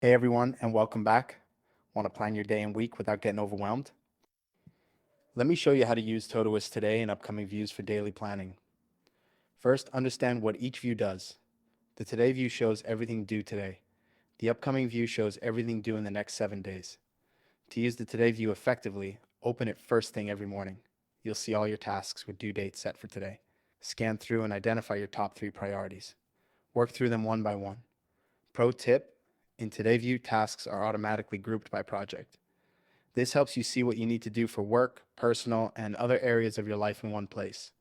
Hey everyone, and welcome back. Want to plan your day and week without getting overwhelmed? Let me show you how to use Todoist today and upcoming views for daily planning. First, understand what each view does. The today view shows everything due today. The upcoming view shows everything due in the next 7 days. To use the today view effectively, open it first thing every morning. You'll see all your tasks with due dates set for today. Scan through and identify your top 3 priorities. Work through them one by one. Pro tip: in Today View, tasks are automatically grouped by project. This helps you see what you need to do for work, personal, and other areas of your life in one place.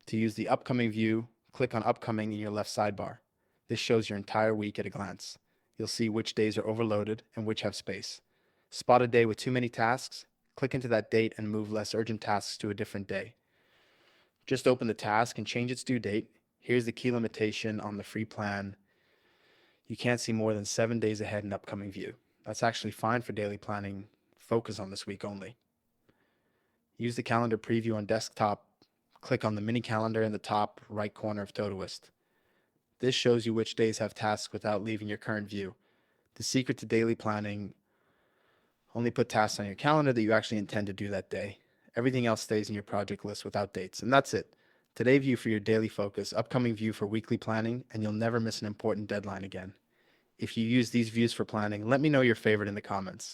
To use the Upcoming view, click on Upcoming in your left sidebar. This shows your entire week at a glance. You'll see which days are overloaded and which have space. Spot a day with too many tasks, click into that date and move less urgent tasks to a different day. Just open the task and change its due date. Here's the key limitation on the free plan: you can't see more than 7 days ahead in Upcoming view. That's actually fine for daily planning. Focus on this week only. Use the calendar preview on desktop. Click on the mini calendar in the top right corner of Todoist. This shows you which days have tasks without leaving your current view. The secret to daily planning: only put tasks on your calendar that you actually intend to do that day. Everything else stays in your project list without dates, and that's it. Today view for your daily focus, upcoming view for weekly planning, and you'll never miss an important deadline again. If you use these views for planning, let me know your favorite in the comments.